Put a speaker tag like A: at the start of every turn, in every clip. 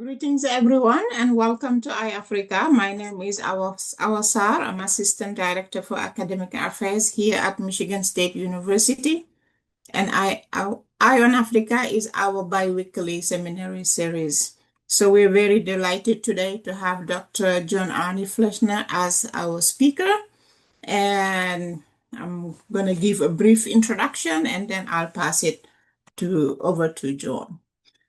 A: Greetings, everyone, and welcome to iAfrica. My name is Awasar. I'm Assistant Director for Academic Affairs here at Michigan State University. And Eye on Africa is our bi-weekly seminary series. So we're very delighted today to have Dr. John Arne Fleshner as our speaker. And I'm going to give a brief introduction and then I'll pass it over to John.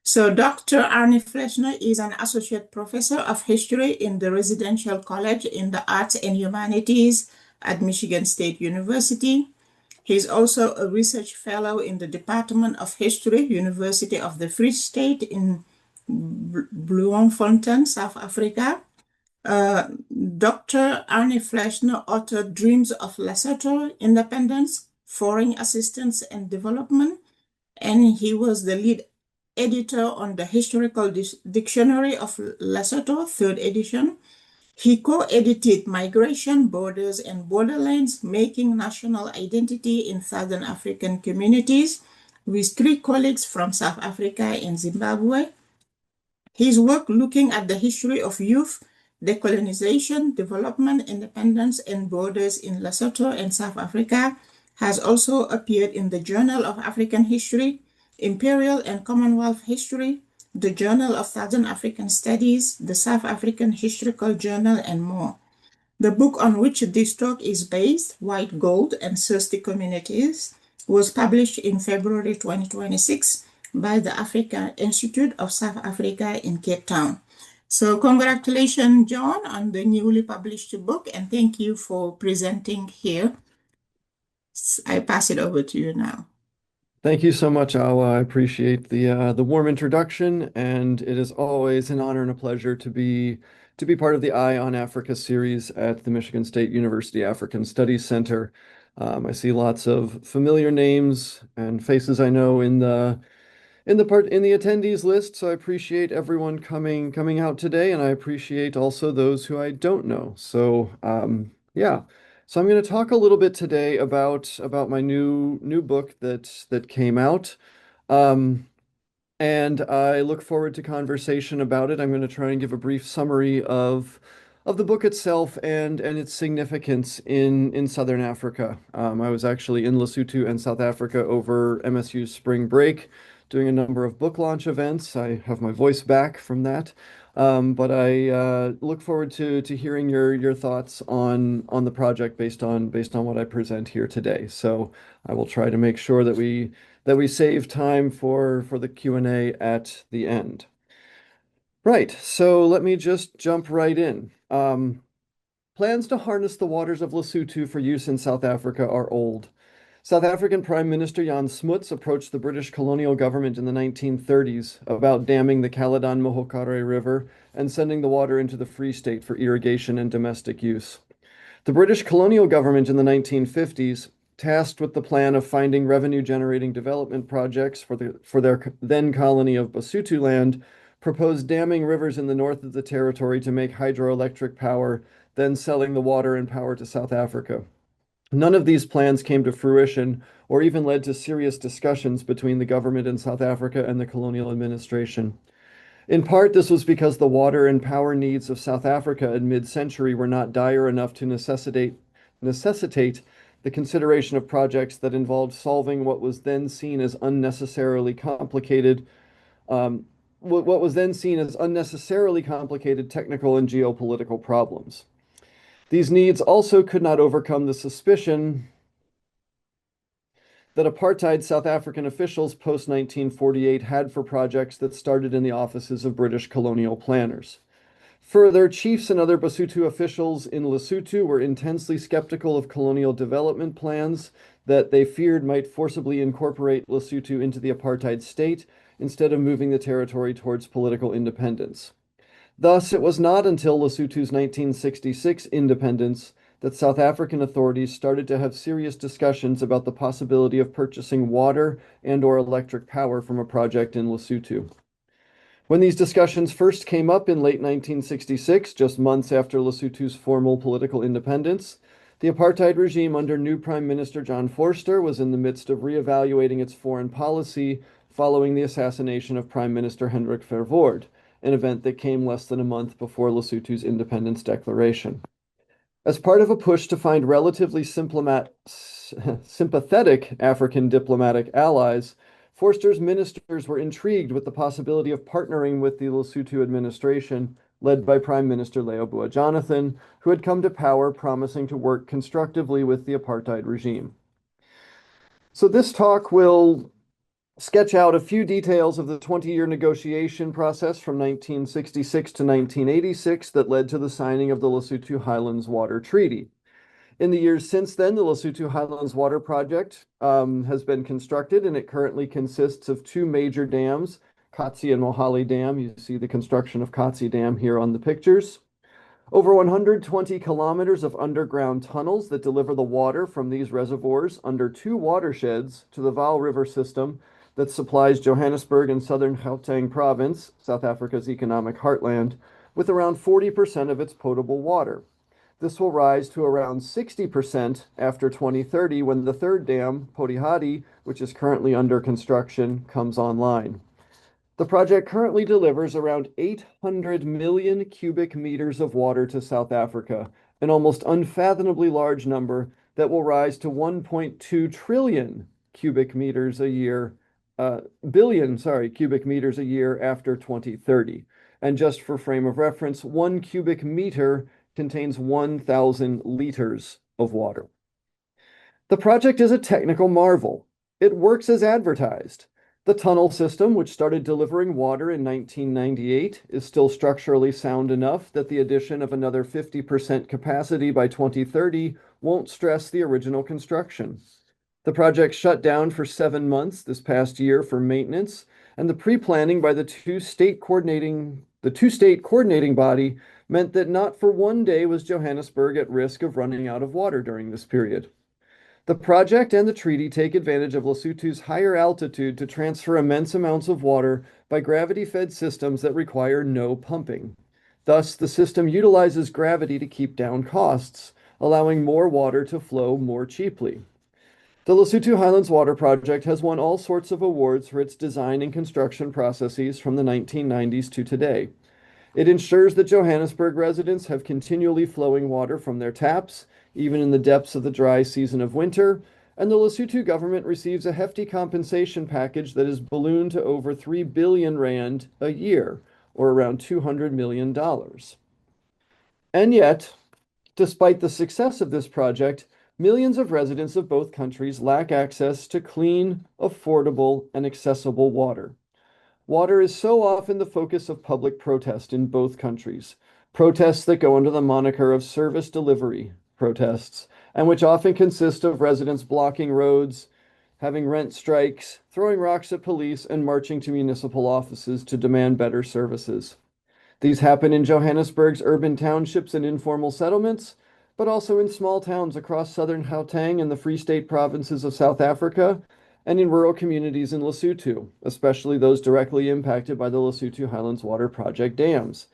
A: So Dr. Arne Fleshner is an associate professor of history in the Residential College in the Arts and Humanities at Michigan State University. He's also a research fellow in the Department of History, University of the Free State in Bloemfontein, South Africa. Dr. Arne Fleshner authored Dreams of Lesotho, Independence, Foreign Assistance and Development, and he was the lead editor on the Historical Dictionary of Lesotho, 3rd edition. He co-edited Migration, Borders, and Borderlands, Making National Identity in Southern African Communities with 3 colleagues from South Africa and Zimbabwe. His work looking at the history of youth, decolonization, development, independence, and borders in Lesotho and South Africa has also appeared in the Journal of African History, Imperial and Commonwealth History, the Journal of Southern African Studies, the South African Historical Journal, and more. The book on which this talk is based, White Gold and Thirsty Communities, was published in February 2026 by the Africa Institute of South Africa in Cape Town. So congratulations, John, on the newly published book, and thank you for presenting here. I pass it over to you now.
B: Thank you so much, Awa. I appreciate the warm introduction, and it is always an honor and a pleasure to be part of the Eye on Africa series at the Michigan State University African Studies Center. I see lots of familiar names and faces I know in the attendees list, so I appreciate everyone coming out today, and I appreciate also those who I don't know. So yeah. So I'm going to talk a little bit today about my new book that came out, and I look forward to conversation about it. I'm going to try and give a brief summary of the book itself and its significance in Southern Africa. I was actually in Lesotho and South Africa over MSU's spring break, doing a number of book launch events. I have my voice back from that. But I look forward to hearing your thoughts on the project based on what I present here today. So I will try to make sure that we save time for the Q&A at the end. Right, so let me just jump right in. Plans to harness the waters of Lesotho for use in South Africa are old. South African Prime Minister Jan Smuts approached the British colonial government in the 1930s about damming the Caledon Mohokare River and sending the water into the Free State for irrigation and domestic use. The British colonial government in the 1950s, tasked with the plan of finding revenue-generating development projects for their then colony of Basutoland, proposed damming rivers in the north of the territory to make hydroelectric power, then selling the water and power to South Africa. None of these plans came to fruition or even led to serious discussions between the government in South Africa and the colonial administration. In part, this was because the water and power needs of South Africa in mid-century were not dire enough to necessitate the consideration of projects that involved solving what was then seen as unnecessarily complicated technical and geopolitical problems. These needs also could not overcome the suspicion that apartheid South African officials post-1948 had for projects that started in the offices of British colonial planners. Further, chiefs and other Basotho officials in Lesotho were intensely skeptical of colonial development plans that they feared might forcibly incorporate Lesotho into the apartheid state instead of moving the territory towards political independence. Thus, it was not until Lesotho's 1966 independence that South African authorities started to have serious discussions about the possibility of purchasing water and/or electric power from a project in Lesotho. When these discussions first came up in late 1966, just months after Lesotho's formal political independence, the apartheid regime under new Prime Minister John Vorster was in the midst of reevaluating its foreign policy following the assassination of Prime Minister Hendrik Verwoerd, an event that came less than a month before Lesotho's independence declaration. As part of a push to find relatively sympathetic African diplomatic allies, Forster's ministers were intrigued with the possibility of partnering with the Lesotho administration, led by Prime Minister Leopold Jonathan, who had come to power promising to work constructively with the apartheid regime. So this talk will sketch out a few details of the 20-year negotiation process from 1966 to 1986 that led to the signing of the Lesotho Highlands Water Treaty. In the years since then, the Lesotho Highlands Water Project has been constructed, and it currently consists of two major dams, Katsi and Mohali Dam. You see the construction of Katsi Dam here on the pictures. Over 120 kilometers of underground tunnels that deliver the water from these reservoirs under two watersheds to the Vaal River system that supplies Johannesburg and southern Gauteng Province, South Africa's economic heartland, with around 40% of its potable water. This will rise to around 60% after 2030 when the third dam, Potihadi, which is currently under construction, comes online. The project currently delivers around 800 million cubic meters of water to South Africa, an almost unfathomably large number that will rise to 1.2 trillion cubic meters a year, cubic meters a year after 2030. And just for frame of reference, 1 cubic meter contains 1,000 liters of water. The project is a technical marvel. It works as advertised. The tunnel system, which started delivering water in 1998, is still structurally sound enough that the addition of another 50% capacity by 2030 won't stress the original construction. The project shut down for 7 months this past year for maintenance, and the pre-planning by the two-state coordinating body meant that not for one day was Johannesburg at risk of running out of water during this period. The project and the treaty take advantage of Lesotho's higher altitude to transfer immense amounts of water by gravity-fed systems that require no pumping. Thus, the system utilizes gravity to keep down costs, allowing more water to flow more cheaply. The Lesotho Highlands Water Project has won all sorts of awards for its design and construction processes from the 1990s to today. It ensures that Johannesburg residents have continually flowing water from their taps, even in the depths of the dry season of winter, and the Lesotho government receives a hefty compensation package that is ballooned to over 3 billion rand a year, or around $200 million. And yet, despite the success of this project, millions of residents of both countries lack access to clean, affordable, and accessible water. Water is so often the focus of public protest in both countries, protests that go under the moniker of service delivery protests, and which often consist of residents blocking roads, having rent strikes, throwing rocks at police, and marching to municipal offices to demand better services. These happen in Johannesburg's urban townships and informal settlements, but also in small towns across southern Gauteng and the Free State provinces of South Africa, and in rural communities in Lesotho, especially those directly impacted by the Lesotho Highlands Water Project dams.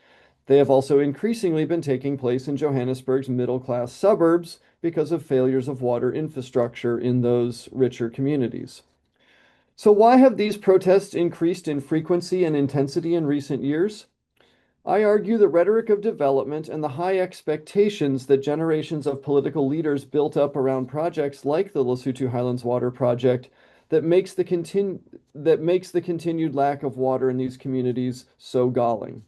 B: They have also increasingly been taking place in Johannesburg's middle-class suburbs because of failures of water infrastructure in those richer communities. So why have these protests increased in frequency and intensity in recent years? I argue the rhetoric of development and the high expectations that generations of political leaders built up around projects like the Lesotho Highlands Water Project that makes the continued lack of water in these communities so galling.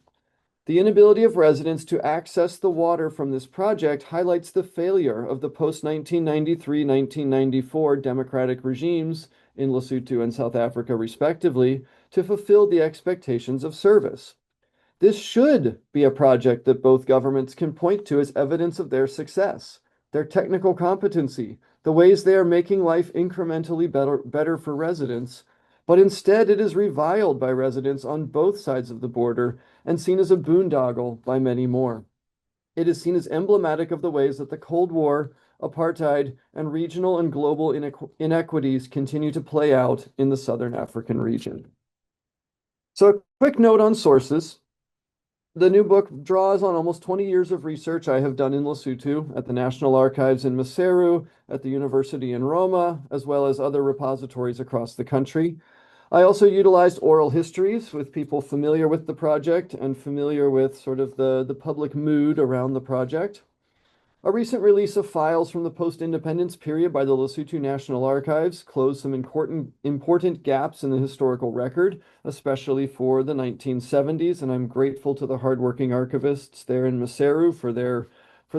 B: The inability of residents to access the water from this project highlights the failure of the post-1993-1994 democratic regimes in Lesotho and South Africa, respectively, to fulfill the expectations of service. This should be a project that both governments can point to as evidence of their success, their technical competency, the ways they are making life incrementally better for residents, but instead it is reviled by residents on both sides of the border and seen as a boondoggle by many more. It is seen as emblematic of the ways that the Cold War, apartheid, and regional and global inequities continue to play out in the Southern African region. So a quick note on sources. The new book draws on almost 20 years of research I have done in Lesotho at the National Archives in Maseru, at the University in Roma, as well as other repositories across the country. I also utilized oral histories with people familiar with the project and familiar with sort of the public mood around the project. A recent release of files from the post-independence period by the Lesotho National Archives closed some important gaps in the historical record, especially for the 1970s, and I'm grateful to the hardworking archivists there in Maseru for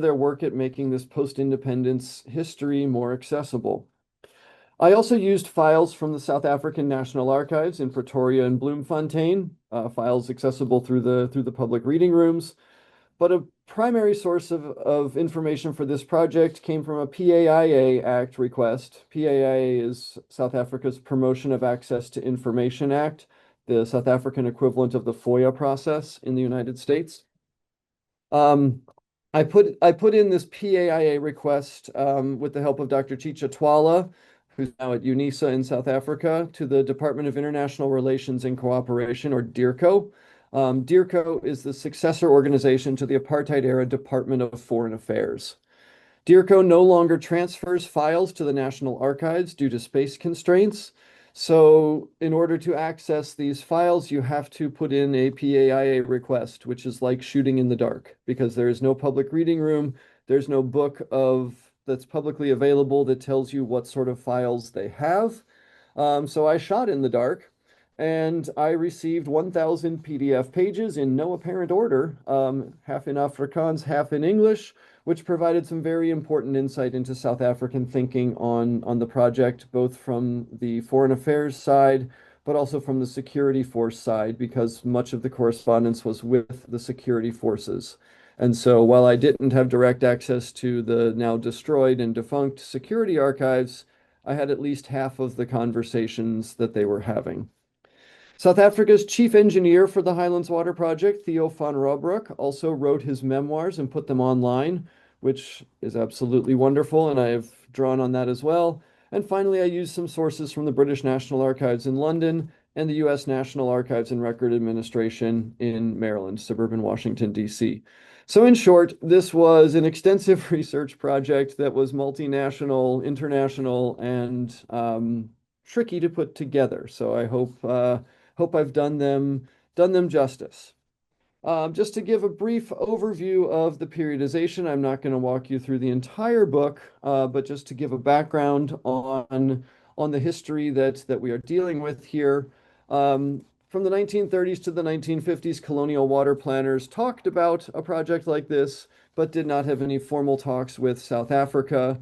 B: their work at making this post-independence history more accessible. I also used files from the South African National Archives in Pretoria and Bloemfontein, files accessible through the public reading rooms. But a primary source of information for this project came from a PAIA Act request. PAIA is South Africa's Promotion of Access to Information Act, the South African equivalent of the FOIA process in the United States. Um, I put in this PAIA request with the help of Dr. Chicha Twala, who's now at UNISA in South Africa, to the Department of International Relations and Cooperation, or DIRCO. DIRCO is the successor organization to the apartheid-era Department of Foreign Affairs. DIRCO no longer transfers files to the National Archives due to space constraints. So in order to access these files, you have to put in a PAIA request, which is like shooting in the dark because there is no public reading room. There's no book that's publicly available that tells you what sort of files they have. So I shot in the dark and I received 1,000 PDF pages in no apparent order, half in Afrikaans, half in English, which provided some very important insight into South African thinking on the project, both from the foreign affairs side, but also from the security force side, because much of the correspondence was with the security forces. And so while I didn't have direct access to the now destroyed and defunct security archives, I had at least half of the conversations that they were having. South Africa's chief engineer for the Highlands Water Project, Theo van Robroek, also wrote his memoirs and put them online, which is absolutely wonderful, and I have drawn on that as well. And finally, I used some sources from the British National Archives in London and the U.S. National Archives and Record Administration in Maryland, suburban Washington, D.C. So in short, this was an extensive research project that was multinational, international, and tricky to put together. So I hope I've done them justice. Just to give a brief overview of the periodization, I'm not going to walk you through the entire book, but just to give a background on the history that we are dealing with here. From the 1930s to the 1950s, colonial water planners talked about a project like this, but did not have any formal talks with South Africa.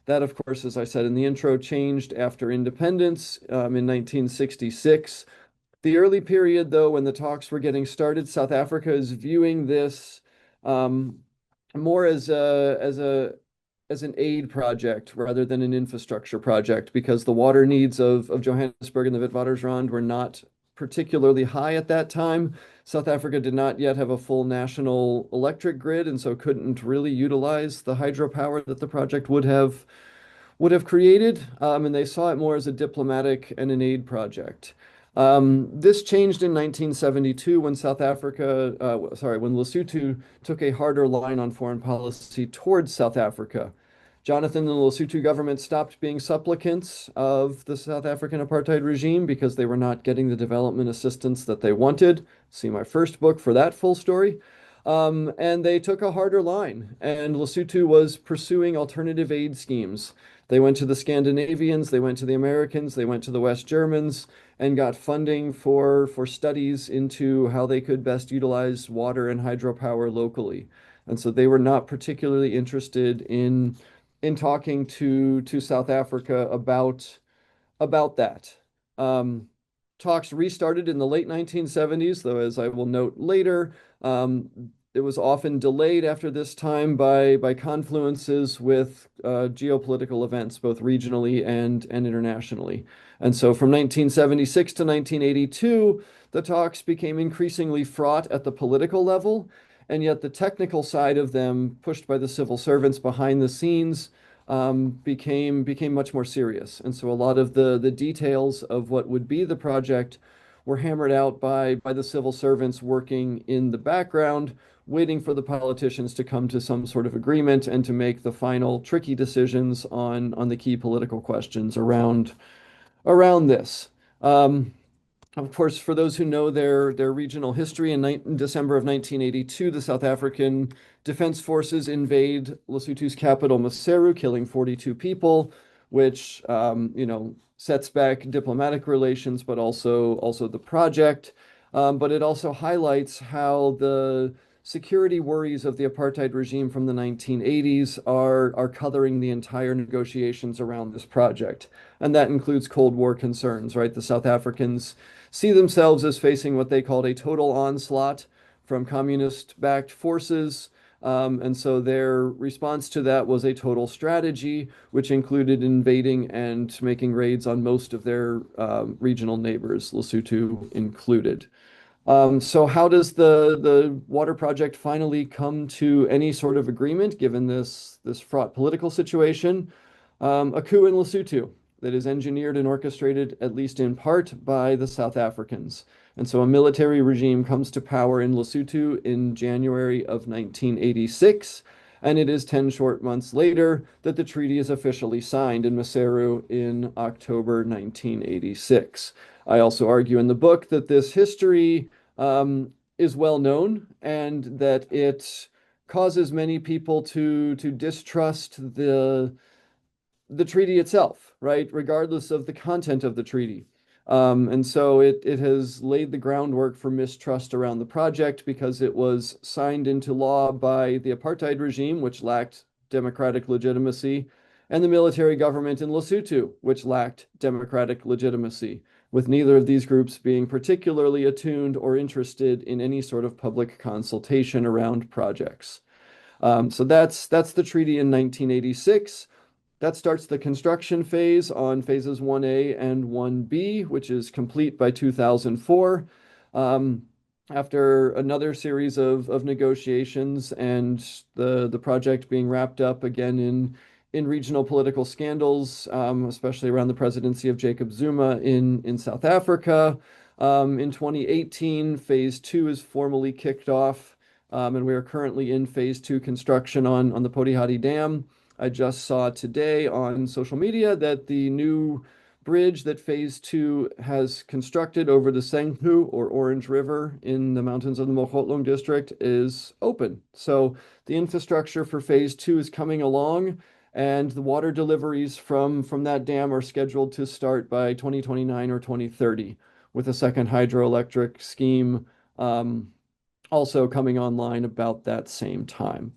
B: That, of course, as I said in the intro, changed after independence in 1966. The early period, though, when the talks were getting started, South Africa is viewing this more as an aid project rather than an infrastructure project, because the water needs of Johannesburg and the Witwatersrand were not particularly high at that time. South Africa did not yet have a full national electric grid, and so couldn't really utilize the hydropower that the project would have created, and they saw it more as a diplomatic and an aid project. This changed in 1972 when when Lesotho took a harder line on foreign policy towards South Africa. Jonathan and the Lesotho government stopped being supplicants of the South African apartheid regime because they were not getting the development assistance that they wanted. See my first book for that full story. And they took a harder line, and Lesotho was pursuing alternative aid schemes. They went to the Scandinavians, they went to the Americans, they went to the West Germans, and got funding for studies into how they could best utilize water and hydropower locally. And so they were not particularly interested in talking to South Africa about that. Talks restarted in the late 1970s, though, as I will note later, it was often delayed after this time by confluences with geopolitical events, both regionally and internationally. And so from 1976 to 1982, the talks became increasingly fraught at the political level, and yet the technical side of them, pushed by the civil servants behind the scenes, became much more serious. And so a lot of the details of what would be the project were hammered out by the civil servants working in the background, waiting for the politicians to come to some sort of agreement and to make the final tricky decisions on the key political questions around this. Of course, for those who know their regional history, in December of 1982, the South African Defense Forces invade Lesotho's capital, Maseru, killing 42 people, which sets back diplomatic relations, but also the project. But it also highlights how the security worries of the apartheid regime from the 1980s are coloring the entire negotiations around this project. And that includes Cold War concerns, right? The South Africans see themselves as facing what they called a total onslaught from communist-backed forces. And so their response to that was a total strategy, which included invading and making raids on most of their regional neighbors, Lesotho included. So how does the water project finally come to any sort of agreement given this fraught political situation? A coup in Lesotho that is engineered and orchestrated, at least in part, by the South Africans. And so a military regime comes to power in Lesotho in January of 1986, and it is 10 short months later that the treaty is officially signed in Maseru in October 1986. I also argue in the book that this history is well known and that it causes many people to distrust the treaty itself, right? Regardless of the content of the treaty. And so it has laid the groundwork for mistrust around the project because it was signed into law by the apartheid regime, which lacked democratic legitimacy, and the military government in Lesotho, which lacked democratic legitimacy, with neither of these groups being particularly attuned or interested in any sort of public consultation around projects. So that's the treaty in 1986. That starts the construction phase on phases 1A and 1B, which is complete by 2004. After another series of negotiations and the project being wrapped up again in regional political scandals, especially around the presidency of Jacob Zuma in South Africa. In 2018, phase 2 is formally kicked off, and we are currently in phase 2 construction on the Podihadi Dam. I just saw today on social media that the new bridge that phase 2 has constructed over the Senqu or Orange River in the mountains of the Mogotlong district is open. So the infrastructure for phase 2 is coming along, and the water deliveries from that dam are scheduled to start by 2029 or 2030, with a second hydroelectric scheme also coming online about that same time.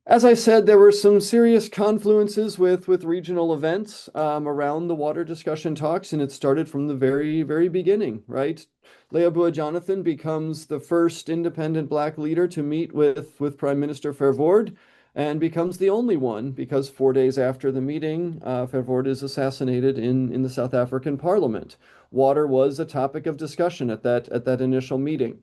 B: As I said, there were some serious confluences with regional events around the water discussion talks, and it started from the very, very beginning, right? Leabua Jonathan becomes the first independent Black leader to meet with Prime Minister Verwoerd, and becomes the only one because 4 days after the meeting, Verwoerd is assassinated in the South African Parliament. Water was a topic of discussion at that initial meeting.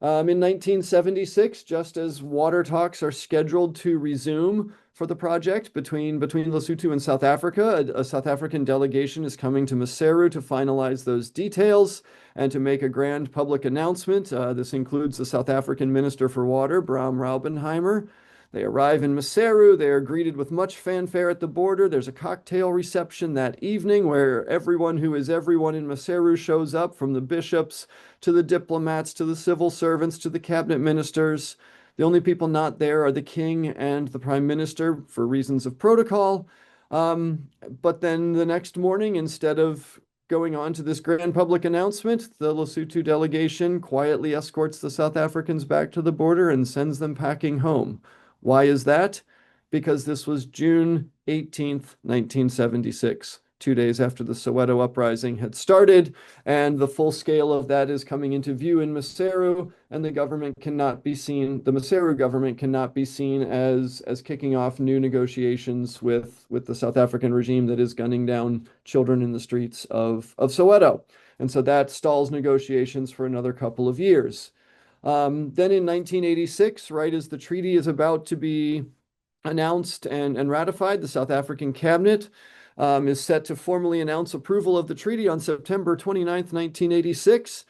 B: In 1976, just as water talks are scheduled to resume for the project between Lesotho and South Africa, a South African delegation is coming to Maseru to finalize those details and to make a grand public announcement. This includes the South African Minister for Water, Bram Raubenheimer. They arrive in Maseru. They are greeted with much fanfare at the border. There's a cocktail reception that evening where everyone who is everyone in Maseru shows up, from the bishops to the diplomats to the civil servants to the cabinet ministers. The only people not there are the king and the prime minister for reasons of protocol. But then the next morning, instead of going on to this grand public announcement, the Lesotho delegation quietly escorts the South Africans back to the border and sends them packing home. Why is that? Because this was June 18th, 1976, 2 days after the Soweto uprising had started, and the full scale of that is coming into view in Maseru, and the Maseru government cannot be seen as kicking off new negotiations with the South African regime that is gunning down children in the streets of Soweto. And so that stalls negotiations for another couple of years. Then in 1986, right as the treaty is about to be announced and ratified, the South African cabinet is set to formally announce approval of the treaty on September 29th, 1986.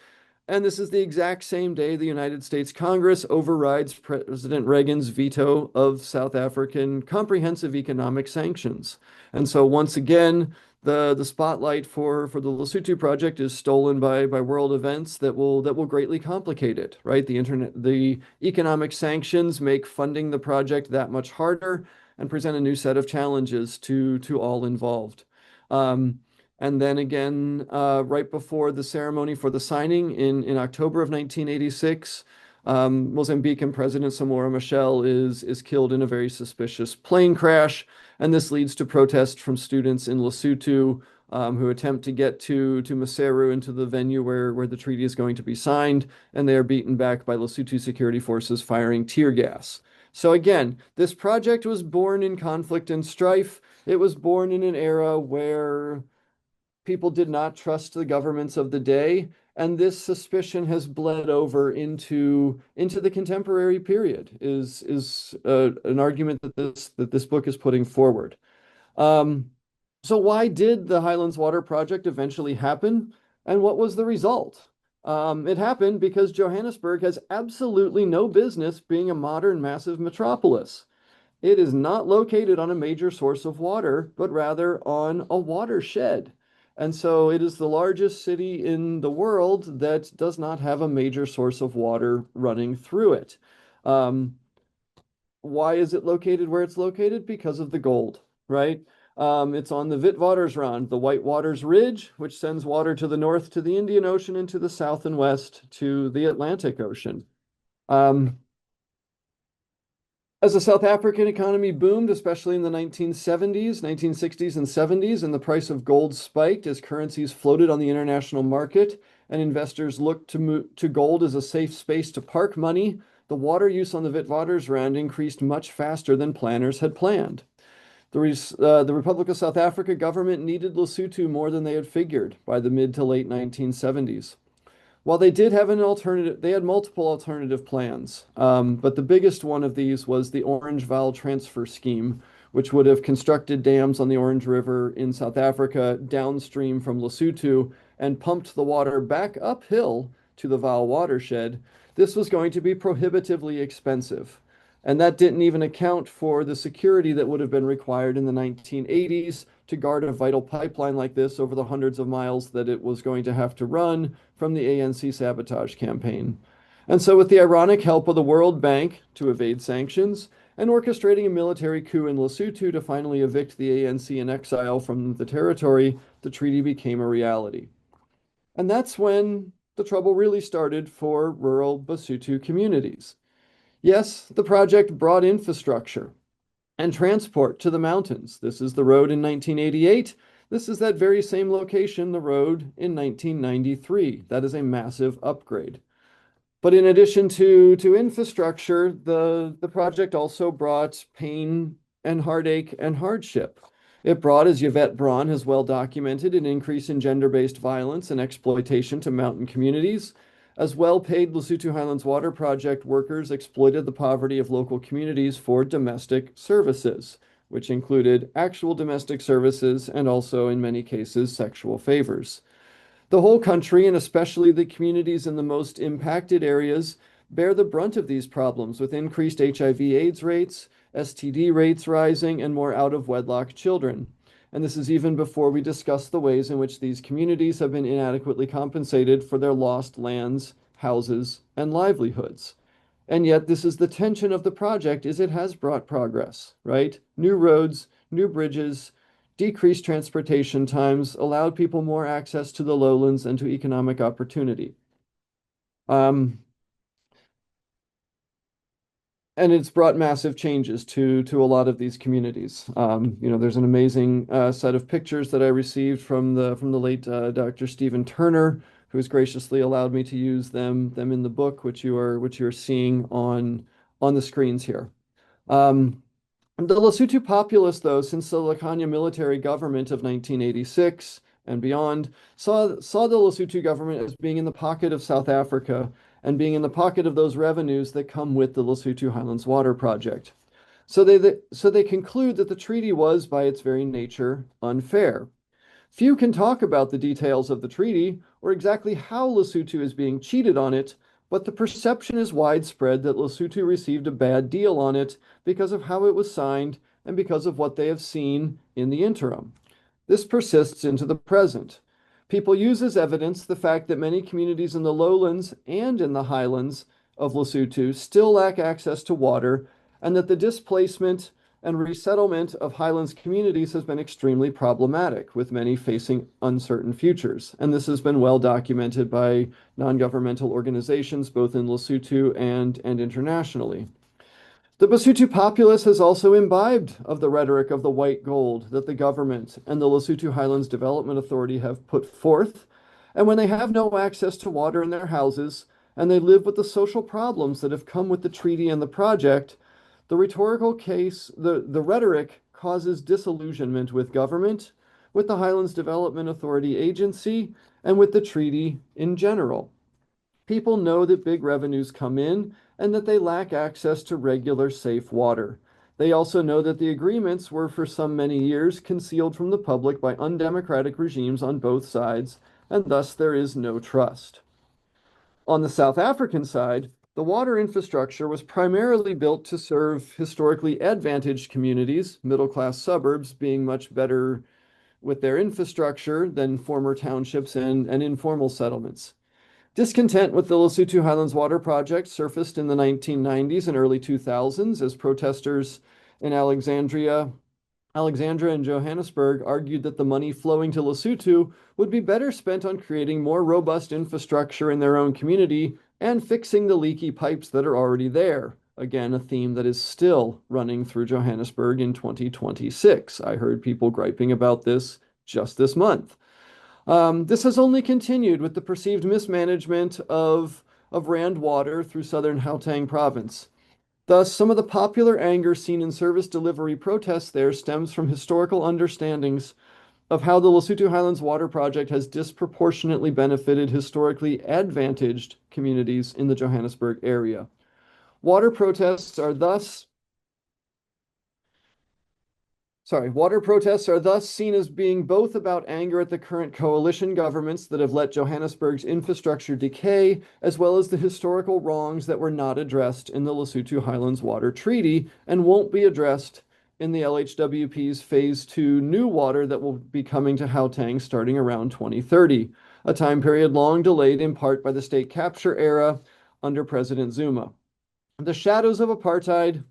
B: And this is the exact same day the United States Congress overrides President Reagan's veto of South African comprehensive economic sanctions. And so once again, the spotlight for the Lesotho project is stolen by world events that will greatly complicate it, right? The economic sanctions make funding the project that much harder and present a new set of challenges to all involved. Um, and then again, right before the ceremony for the signing in October of 1986, Mozambican President Samora Machel is killed in a very suspicious plane crash, and this leads to protests from students in Lesotho who attempt to get to Maseru, into the venue where the treaty is going to be signed, and they are beaten back by Lesotho security forces firing tear gas. So again, this project was born in conflict and strife. It was born in an era where people did not trust the governments of the day, and this suspicion has bled over into the contemporary period, is an argument that this book is putting forward. Um, so why did the Highlands Water Project eventually happen, and what was the result? It happened because Johannesburg has absolutely no business being a modern massive metropolis. It is not located on a major source of water, but rather on a watershed. And so it is the largest city in the world that does not have a major source of water running through it. Um, why is it located where it's located? Because of the gold, right? It's on the Witwatersrand, the White Waters Ridge, which sends water to the north to the Indian Ocean and to the south and west to the Atlantic Ocean. As the South African economy boomed, especially in the 1970s, 1960s, and 70s, and the price of gold spiked as currencies floated on the international market, and investors looked to gold as a safe space to park money, the water use on the Witwatersrand increased much faster than planners had planned. The Republic of South Africa government needed Lesotho more than they had figured by the mid to late 1970s. While they did have an alternative, they had multiple alternative plans. But the biggest one of these was the Orange Vaal Transfer Scheme, which would have constructed dams on the Orange River in South Africa downstream from Lesotho and pumped the water back uphill to the Vaal watershed. This was going to be prohibitively expensive. And that didn't even account for the security that would have been required in the 1980s to guard a vital pipeline like this over the hundreds of miles that it was going to have to run from the ANC sabotage campaign. And so, with the ironic help of the World Bank to evade sanctions and orchestrating a military coup in Lesotho to finally evict the ANC in exile from the territory, the treaty became a reality. And that's when the trouble really started for rural Basotho communities. Yes, the project brought infrastructure and transport to the mountains. This is the road in 1988. This is that very same location, the road in 1993. That is a massive upgrade. But in addition to infrastructure, the project also brought pain and heartache and hardship. It brought, as Yvette Braun has well documented, an increase in gender-based violence and exploitation to mountain communities. As well-paid Lesotho Highlands Water Project workers exploited the poverty of local communities for domestic services, which included actual domestic services and also, in many cases, sexual favors. The whole country, and especially the communities in the most impacted areas, bear the brunt of these problems, with increased HIV/AIDS rates, STD rates rising, and more out-of-wedlock children. And this is even before we discuss the ways in which these communities have been inadequately compensated for their lost lands, houses, and livelihoods. And yet this is the tension of the project, is it has brought progress, right? New roads, new bridges, decreased transportation times, allowed people more access to the lowlands and to economic opportunity. And it's brought massive changes to a lot of these communities. There's an amazing set of pictures that I received from the late Dr. Stephen Turner, who has graciously allowed me to use them in the book, which you are seeing on the screens here. The Lesotho populace, though, since the Lekhanya military government of 1986 and beyond, saw the Lesotho government as being in the pocket of South Africa and being in the pocket of those revenues that come with the Lesotho Highlands Water Project. So they conclude that the treaty was, by its very nature, unfair. Few can talk about the details of the treaty or exactly how Lesotho is being cheated on it, but the perception is widespread that Lesotho received a bad deal on it because of how it was signed and because of what they have seen in the interim. This persists into the present. People use as evidence the fact that many communities in the lowlands and in the highlands of Lesotho still lack access to water, and that the displacement and resettlement of highlands communities has been extremely problematic, with many facing uncertain futures. And this has been well documented by non-governmental organizations, both in Lesotho and internationally. The Basotho populace has also imbibed of the rhetoric of the white gold that the government and the Lesotho Highlands Development Authority have put forth. And when they have no access to water in their houses, and they live with the social problems that have come with the treaty and the project, the rhetoric causes disillusionment with government, with the Highlands Development Authority agency, and with the treaty in general. People know that big revenues come in and that they lack access to regular, safe water. They also know that the agreements were for some many years concealed from the public by undemocratic regimes on both sides, and thus there is no trust. On the South African side, the water infrastructure was primarily built to serve historically advantaged communities, middle-class suburbs being much better with their infrastructure than former townships and informal settlements. Discontent with the Lesotho Highlands Water Project surfaced in the 1990s and early 2000s as protesters in Alexandria and Johannesburg argued that the money flowing to Lesotho would be better spent on creating more robust infrastructure in their own community and fixing the leaky pipes that are already there. Again, a theme that is still running through Johannesburg in 2026. I heard people griping about this just this month. This has only continued with the perceived mismanagement of Rand water through southern Gauteng Province. Thus, some of the popular anger seen in service delivery protests there stems from historical understandings of how the Lesotho Highlands Water Project has disproportionately benefited historically advantaged communities in the Johannesburg area. Water protests are thus seen as being both about anger at the current coalition governments that have let Johannesburg's infrastructure decay, as well as the historical wrongs that were not addressed in the Lesotho Highlands Water Treaty and won't be addressed in the LHWP's Phase 2 new water that will be coming to Gauteng starting around 2030, a time period long delayed in part by the state capture era under President Zuma. The shadows of apartheid,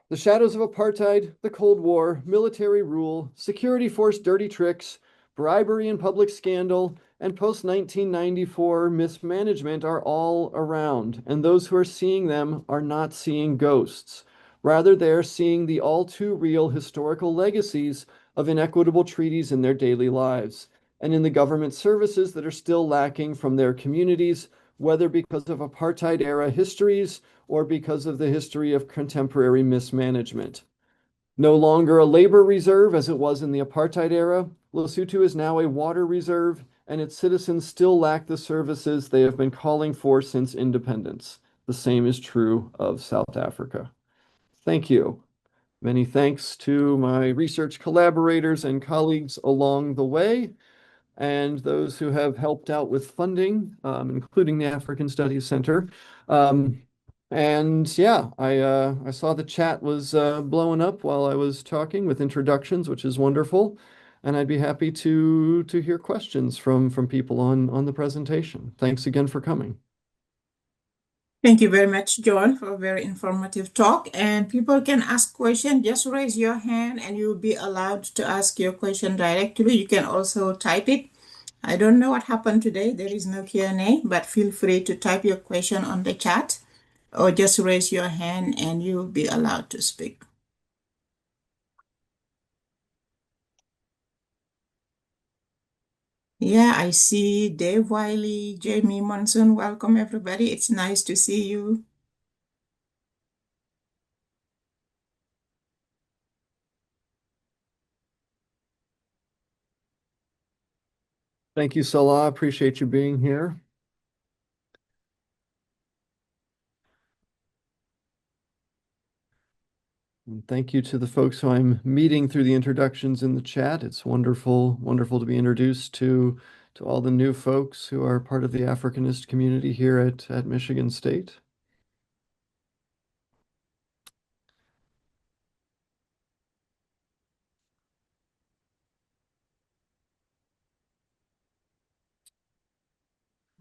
B: the Cold War, military rule, security force dirty tricks, bribery and public scandal, and post-1994 mismanagement are all around, and those who are seeing them are not seeing ghosts. Rather, they're seeing the all-too-real historical legacies of inequitable treaties in their daily lives, and in the government services that are still lacking from their communities, whether because of apartheid-era histories or because of the history of contemporary mismanagement. No longer a labor reserve as it was in the apartheid era, Lesotho is now a water reserve, and its citizens still lack the services they have been calling for since independence. The same is true of South Africa. Thank you. Many thanks to my research collaborators and colleagues along the way, and those who have helped out with funding, including the African Studies Center. And yeah, I saw the chat was blowing up while I was talking with introductions, which is wonderful. And I'd be happy to hear questions from people on the presentation. Thanks again for coming.
A: Thank you very much, John, for a very informative talk. And people can ask questions. Just raise your hand and you'll be allowed to ask your question directly. You can also type it. I don't know what happened today. There is no Q&A, but feel free to type your question on the chat or just raise your hand and you'll be allowed to speak. Yeah, I see Dave Wiley, Jamie Monson. Welcome, everybody. It's nice to see you.
B: Thank you, Salah. Appreciate you being here. And thank you to the folks who I'm meeting through the introductions in the chat. It's wonderful, wonderful to be introduced to all the new folks who are part of the Africanist community here at Michigan State.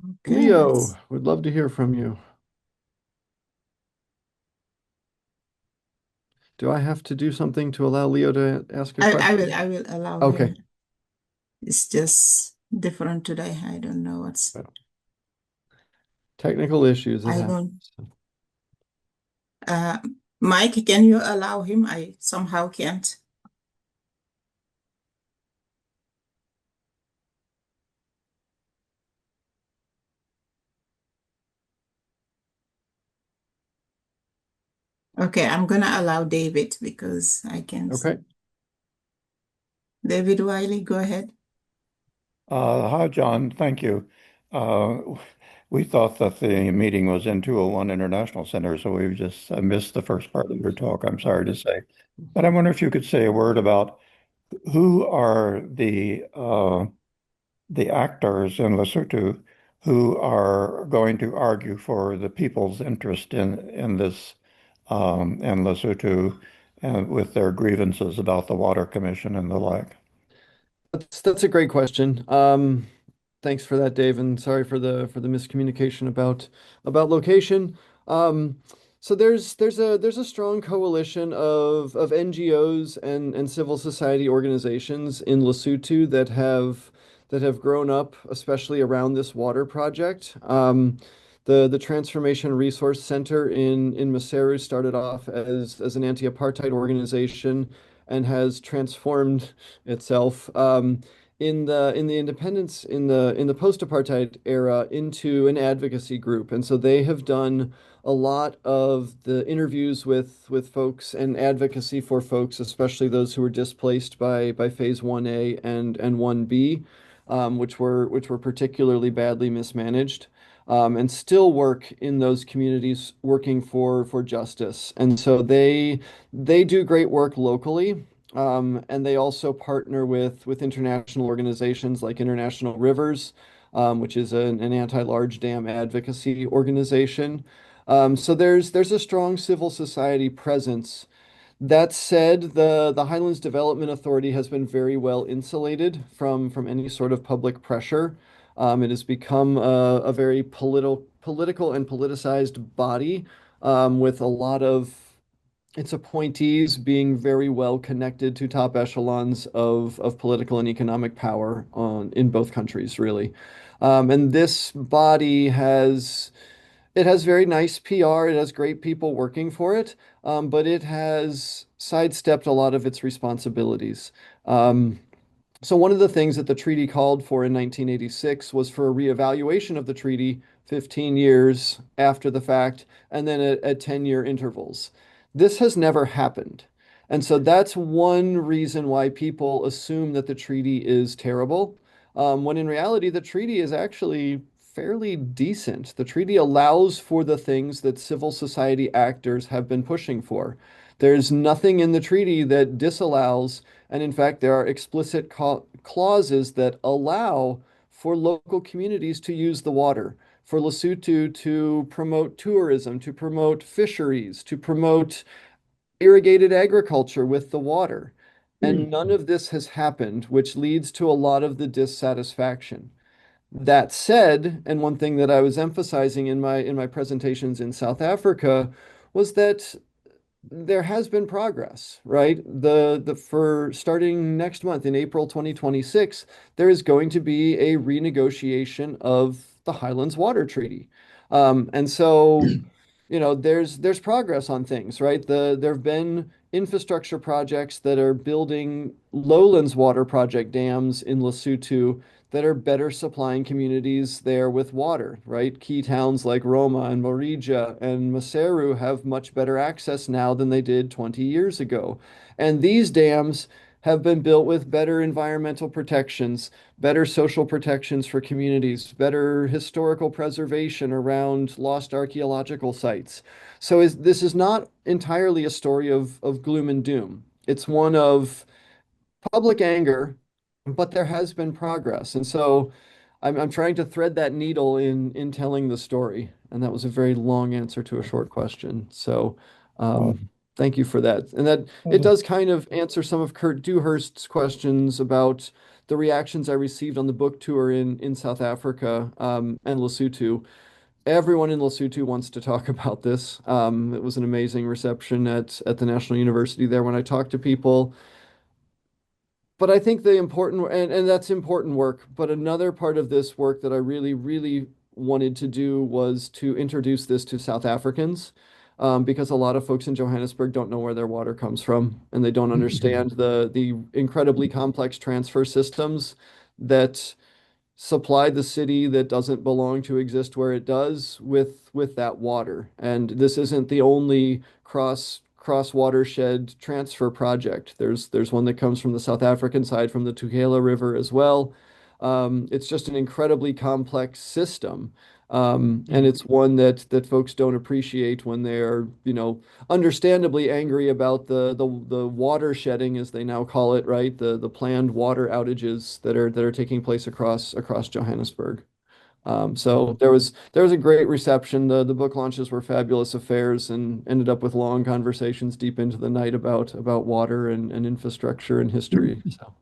A: Okay,
B: Leo, would love to hear from you. Do I have to do something to allow Leo to ask a question?
A: I will allow
B: Okay.
A: him. It's just different today. I don't know what's,
B: Well, technical issues, it
A: I
B: happens.
A: don't, uh, Mike, can you allow him? I somehow can't. Okay, I'm gonna allow David because I can.
B: Okay.
A: David Wiley, go ahead.
C: Hi, John. Thank you. Uh, we thought that the meeting was in 201 International Center, so we've just missed the first part of your talk, I'm sorry to say. But I wonder if you could say a word about who are the actors in Lesotho who are going to argue for the people's interest in this in Lesotho and with their grievances about the Water Commission and the like.
B: That's a great question. Thanks for that, Dave, and sorry for the miscommunication about location. Um, so there's a strong coalition of NGOs and civil society organizations in Lesotho that have grown up, especially around this water project. The Transformation Resource Center in Maseru started off as an anti-apartheid organization and has transformed itself. In the independence in the post-apartheid era into an advocacy group, and so they have done a lot of the interviews with folks and advocacy for folks, especially those who were displaced by phase 1A and 1B, which were particularly badly mismanaged. And still work in those communities working for justice. And so they do great work locally. And they also partner with international organizations like International Rivers, which is an anti-large dam advocacy organization. So there's a strong civil society presence. That said, the Highlands Development Authority has been very well insulated from any sort of public pressure. It has become a very political and politicized body, with a lot of its appointees being very well connected to top echelons of political and economic power in both countries, really. And this body has very nice PR. It has great people working for it, but it has sidestepped a lot of its responsibilities. Um, so one of the things that the treaty called for in 1986 was for a reevaluation of the treaty 15 years after the fact, and then at 10-year intervals. This has never happened. And so that's one reason why people assume that the treaty is terrible, when in reality, the treaty is actually fairly decent. The treaty allows for the things that civil society actors have been pushing for. There's nothing in the treaty that disallows, and in fact, there are explicit clauses that allow for local communities to use the water, for Lesotho to promote tourism, to promote fisheries, to promote irrigated agriculture with the water. And none of this has happened, which leads to a lot of the dissatisfaction. That said, and one thing that I was emphasizing in my presentations in South Africa was that there has been progress, right? The for starting next month in April 2026, there is going to be a renegotiation of the Highlands Water Treaty. And so, there's progress on things, right? There have been infrastructure projects that are building lowlands water project dams in Lesotho that are better supplying communities there with water, right? Key towns like Roma and Morija and Maseru have much better access now than they did 20 years ago. And these dams have been built with better environmental protections, better social protections for communities, better historical preservation around lost archaeological sites. So this is not entirely a story of gloom and doom. It's one of public anger, but there has been progress. And so I'm trying to thread that needle in telling the story. And that was a very long answer to a short question. So
C: Uh,
B: thank you for that. And that it does kind of answer some of Kurt Dewhurst's questions about the reactions I received on the book tour in South Africa and Lesotho. Everyone in Lesotho wants to talk about this. It was an amazing reception at the National University there when I talked to people. But I think the important, and that's important work, but another part of this work that I really, really wanted to do was to introduce this to South Africans, because a lot of folks in Johannesburg don't know where their water comes from, and they don't understand the incredibly complex transfer systems that supply the city that doesn't belong to exist where it does with that water. And this isn't the only cross watershed transfer project. There's one that comes from the South African side from the Tugela River as well. It's just an incredibly complex system. And it's one that folks don't appreciate when they're, understandably angry about the water shedding, as they now call it, right? The planned water outages that are taking place across Johannesburg. So there was a great reception. The book launches were fabulous affairs and ended up with long conversations deep into the night about water and infrastructure and history. So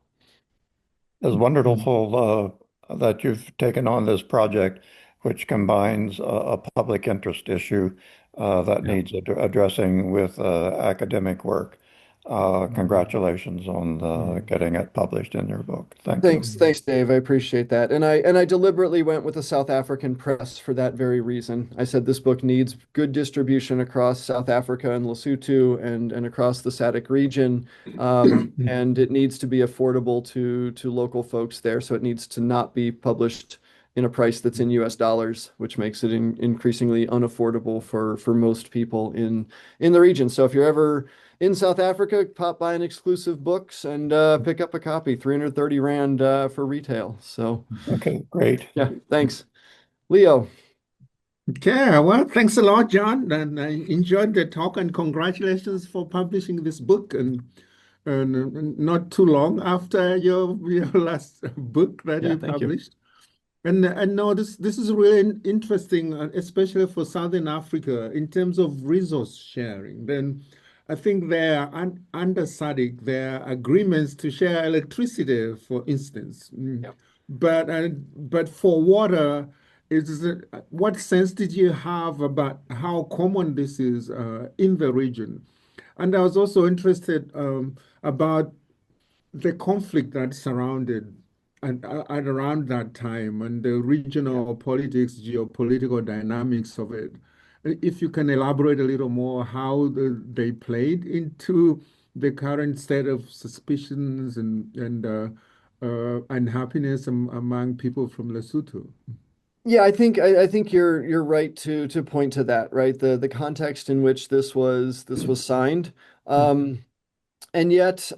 C: It's wonderful that you've taken on this project, which combines a public interest issue that needs addressing with academic work. Congratulations on getting it published in your book. Thank you.
B: thanks, Dave. I appreciate that. And I deliberately went with the South African press for that very reason. I said this book needs good distribution across South Africa and Lesotho and across the SADC region. And it needs to be affordable to local folks there. So it needs to not be published in a price that's in US dollars, which makes it increasingly unaffordable for most people in the region. So if you're ever in South Africa, pop by an exclusive books and pick up a copy, 330 Rand for retail. So,
C: Okay, great.
B: yeah, thanks. Leo.
D: Okay, well, thanks a lot, John. And I enjoyed the talk and congratulations for publishing this book. And not too long after your last book that
B: Yeah,
D: you
B: thank you.
D: published. And no, this is really interesting, especially for Southern Africa in terms of resource sharing. Then I think there are under SADC, there are agreements to share electricity, for instance.
B: Yep.
D: But for water, what sense did you have about how common this is in the region? And I was also interested about the conflict that surrounded and around that time and the regional politics, geopolitical dynamics of it. If you can elaborate a little more how they played into the current state of suspicions and unhappiness among people from Lesotho.
B: Yeah, I think you're right to point to that, right? The context in which this was signed. And yet,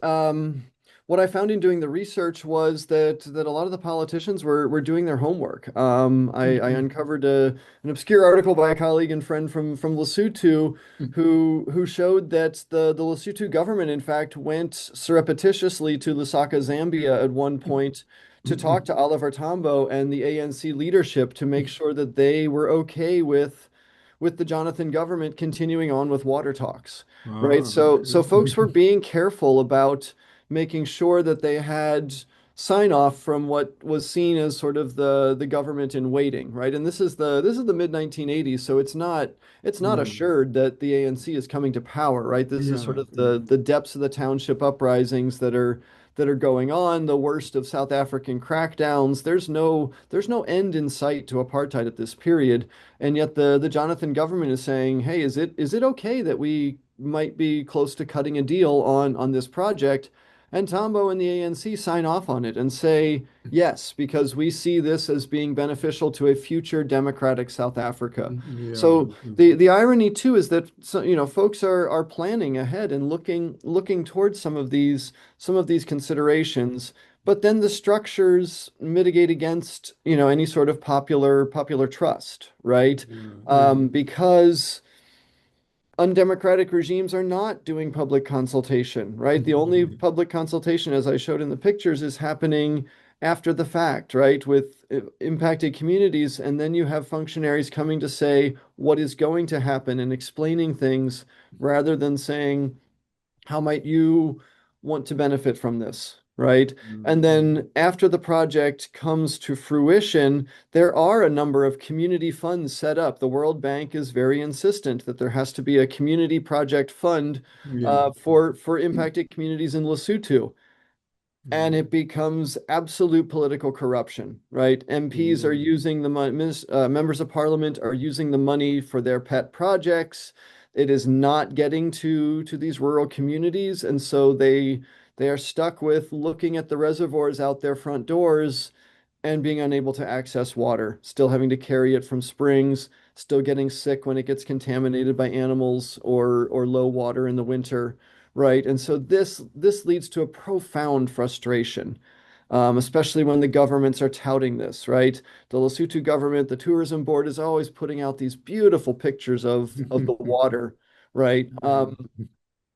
B: what I found in doing the research was that a lot of the politicians were doing their homework. I uncovered an obscure article by a colleague and friend from Lesotho who showed that the Lesotho government, in fact, went surreptitiously to Lusaka, Zambia at one point to talk to Oliver Tambo and the ANC leadership to make sure that they were okay with the Jonathan government continuing on with water talks, right? So folks were being careful about making sure that they had sign off from what was seen as sort of the government in waiting, right? And this is the mid 1980s, so it's not assured that the ANC is coming to power, right? This is sort of the depths of the township uprisings that are going on, the worst of South African crackdowns. There's no end in sight to apartheid at this period, and yet the Jonathan government is saying, hey, is it okay that we might be close to cutting a deal on this project? And Tambo and the ANC sign off on it and say yes, because we see this as being beneficial to a future democratic South Africa. So the irony too is that folks are planning ahead and looking towards some of these considerations, but then the structures mitigate against any sort of popular trust, right? Because undemocratic regimes are not doing public consultation, right? The only public consultation, as I showed in the pictures, is happening after the fact, right, with impacted communities. And then you have functionaries coming to say what is going to happen and explaining things rather than saying, how might you want to benefit from this, right? And then after the project comes to fruition, there are a number of community funds set up. The World Bank is very insistent that there has to be a community project fund
D: Yeah.
B: for impacted communities in Lesotho. And it becomes absolute political corruption, right? MPs are using the money, members of parliament are using the money for their pet projects. It is not getting to these rural communities, and so they are stuck with looking at the reservoirs out their front doors and being unable to access water, still having to carry it from springs, still getting sick when it gets contaminated by animals or low water in the winter, right? And so this leads to a profound frustration, especially when the governments are touting this, right? The Lesotho government, the tourism board is always putting out these beautiful pictures of the water, right?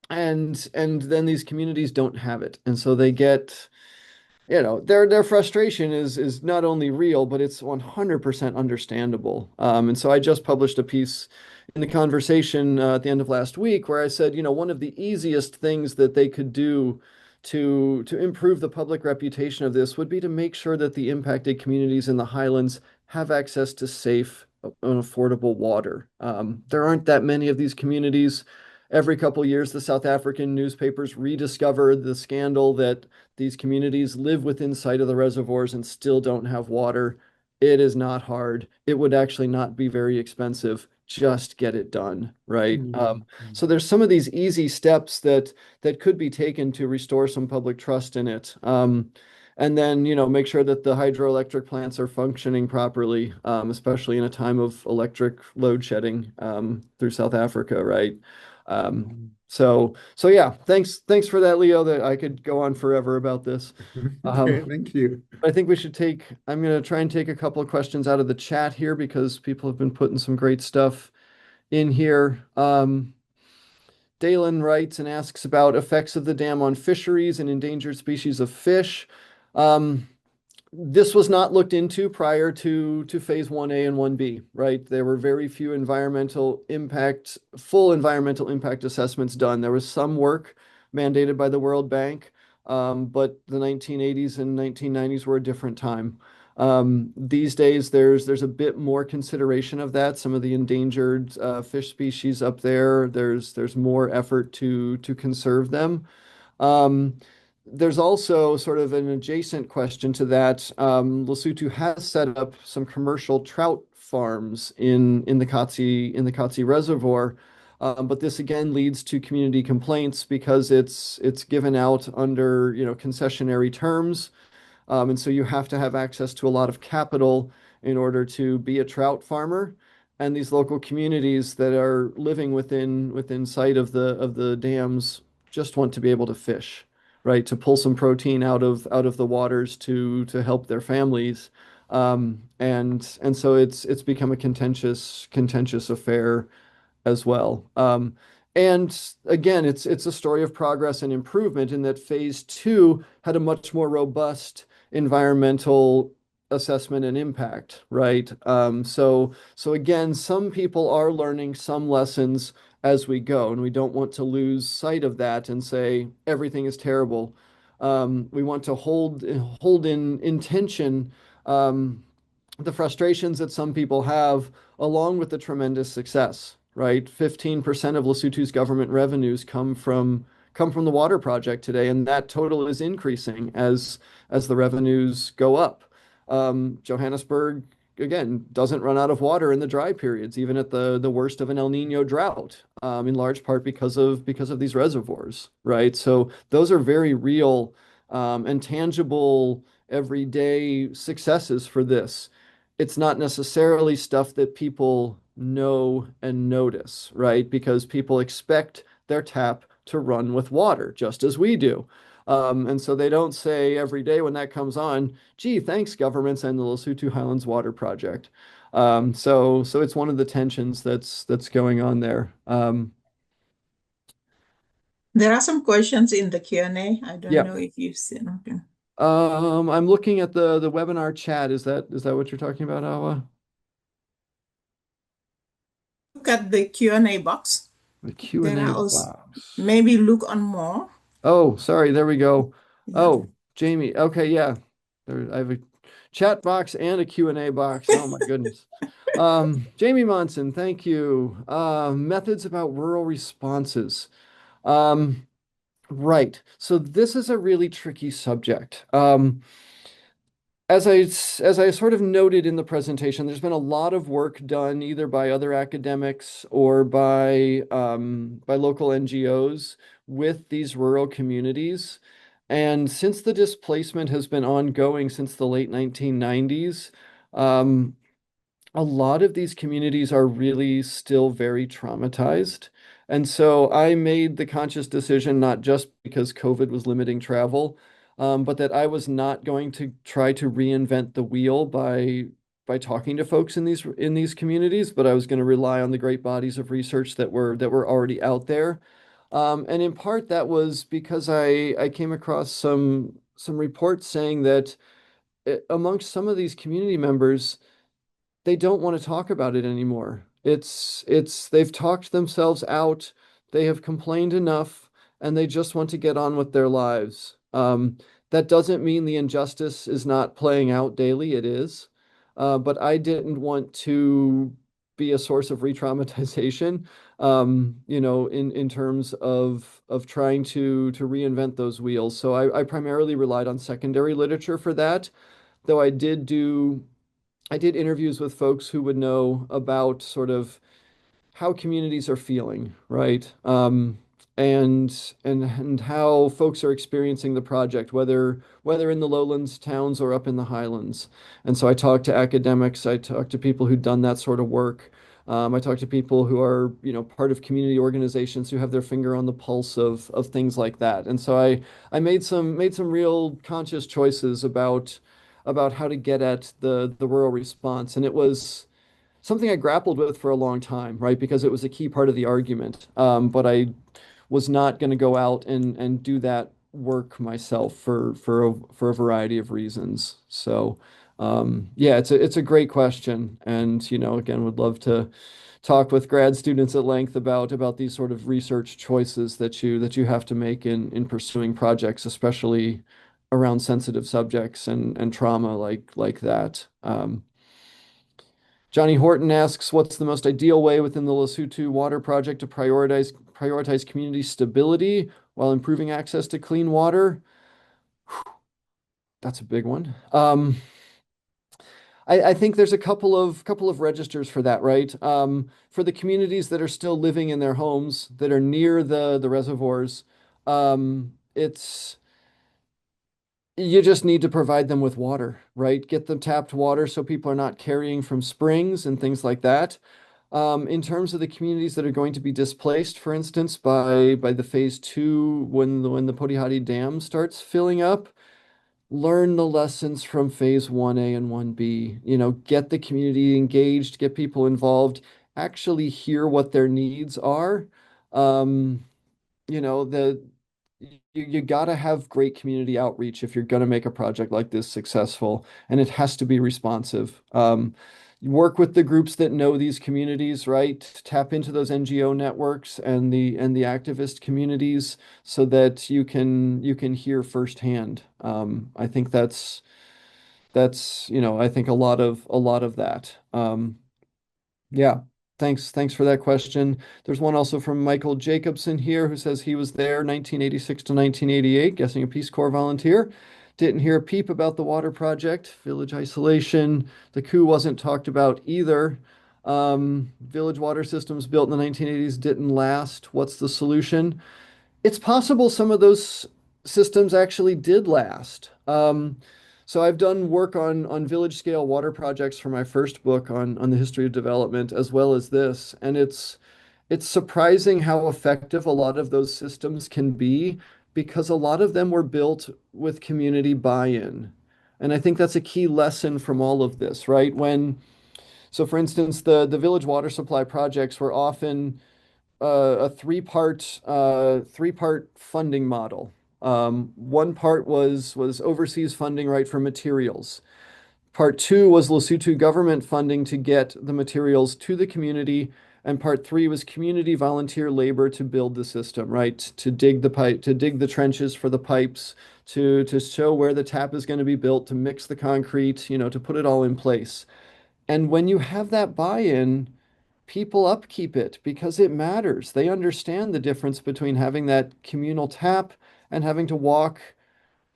B: And then these communities don't have it, and so they get, their frustration is not only real, but it's 100% understandable. And so I just published a piece in the conversation at the end of last week where I said, one of the easiest things that they could do to improve the public reputation of this would be to make sure that the impacted communities in the highlands have access to safe and affordable water. There aren't that many of these communities. Every couple years, the South African newspapers rediscover the scandal that these communities live within sight of the reservoirs and still don't have water. It is not hard. It would actually not be very expensive. Just get it done, right? So there's some of these easy steps that could be taken to restore some public trust in it. And then, make sure that the hydroelectric plants are functioning properly, especially in a time of electric load shedding through South Africa, right? So yeah, thanks for that, Leo. That I could go on forever about this.
D: Okay, thank you.
B: I think I'm going to try and take a couple of questions out of the chat here because people have been putting some great stuff in here. Dalen writes and asks about effects of the dam on fisheries and endangered species of fish. This was not looked into prior to phase 1A and 1B, right? There were very few full environmental impact assessments done. There was some work mandated by the World Bank, but the 1980s and 1990s were a different time. These days, there's a bit more consideration of that. Some of the endangered fish species up there, there's more effort to conserve them. There's also sort of an adjacent question to that. Lesotho has set up some commercial trout farms in the Katsi Reservoir, but this again leads to community complaints because it's given out under concessionary terms, and so you have to have access to a lot of capital in order to be a trout farmer. And these local communities that are living within sight of the dams just want to be able to fish, right? To pull some protein out of the waters to help their families. And so it's become a contentious affair as well. And again, it's a story of progress and improvement in that phase 2 had a much more robust environmental assessment and impact, right? So again, some people are learning some lessons as we go, and we don't want to lose sight of that and say everything is terrible. We want to hold in intention the frustrations that some people have, along with the tremendous success, right? 15% of Lesotho's government revenues come from the water project today, and that total is increasing as the revenues go up. Johannesburg, again, doesn't run out of water in the dry periods, even at the worst of an El Nino drought, in large part because of these reservoirs, right? So those are very real and tangible everyday successes for this. It's not necessarily stuff that people know and notice, right? Because people expect their tap to run with water, just as we do. And so they don't say every day when that comes on, gee, thanks, governments and the Lesotho Highlands Water Project. So it's one of the tensions that's going on there.
A: There are some questions in the Q&A. I don't
B: Yeah.
A: know if you've seen them.
B: I'm looking at the webinar chat. Is that what you're talking about, Awa?
A: Look at the Q&A box.
B: The Q&A
A: There are also,
B: box.
A: maybe look on more.
B: Oh, sorry. There we go.
A: Yeah.
B: Oh, Jamie. Okay, yeah. I have a chat box and a Q&A box. Oh my goodness. Jamie Monson, thank you. Methods about rural responses. Um, right. So this is a really tricky subject. As I sort of noted in the presentation, there's been a lot of work done either by other academics or by local NGOs with these rural communities. And since the displacement has been ongoing since the late 1990s, um, a lot of these communities are really still very traumatized. And so I made the conscious decision, not just because COVID was limiting travel, but that I was not going to try to reinvent the wheel by talking to folks in these communities, but I was going to rely on the great bodies of research that were already out there. And in part that was because I came across some reports saying that amongst some of these community members, they don't want to talk about it anymore. They've talked themselves out, they have complained enough, and they just want to get on with their lives. That doesn't mean the injustice is not playing out daily, it is. But I didn't want to be a source of re-traumatization, in terms of trying to reinvent those wheels. So I primarily relied on secondary literature for that, though I did interviews with folks who would know about sort of how communities are feeling, right? And how folks are experiencing the project, whether in the lowlands towns or up in the highlands. And so I talked to academics, I talked to people who'd done that sort of work. I talked to people who are, part of community organizations who have their finger on the pulse of things like that. And so I made some real conscious choices about how to get at the rural response. And it was something I grappled with for a long time, right? Because it was a key part of the argument. But I was not going to go out and do that work myself for a variety of reasons. So yeah, it's a great question. And, again, would love to talk with grad students at length about these sort of research choices that you have to make in pursuing projects, especially around sensitive subjects and trauma like that. Johnny Horton asks, what's the most ideal way within the Lesotho Water Project to prioritize community stability while improving access to clean water? That's a big one. I think there's a couple of registers for that, right? For the communities that are still living in their homes that are near the reservoirs, it's you just need to provide them with water, right? Get them tapped water so people are not carrying from springs and things like that. In terms of the communities that are going to be displaced, for instance, by the phase two, when the Potihati Dam starts filling up, learn the lessons from phase 1A and 1B. Get the community engaged, get people involved, actually hear what their needs are. Um, the you got to have great community outreach if you're going to make a project like this successful, and it has to be responsive. You work with the groups that know these communities, right? Tap into those NGO networks and the activist communities so that you can hear firsthand. I think I think a lot of that. Yeah. Thanks for that question. There's one also from Michael Jacobson here who says he was there 1986 to 1988, guessing a Peace Corps volunteer. Didn't hear a peep about the water project, village isolation. The coup wasn't talked about either. Village water systems built in the 1980s didn't last. What's the solution? It's possible some of those systems actually did last. So I've done work on village scale water projects for my first book on the history of development, as well as this, and it's surprising how effective a lot of those systems can be because a lot of them were built with community buy-in. And I think that's a key lesson from all of this, right? So for instance, the village water supply projects were often a three part funding model. One part was overseas funding, right, for materials. Part two was Lesotho government funding to get the materials to the community, And part three was community volunteer labor to build the system, right? To dig the pipe, to dig the trenches for the pipes, to show where the tap is going to be built, to mix the concrete, to put it all in place. And when you have that buy-in, people upkeep it because it matters. They understand the difference between having that communal tap and having to walk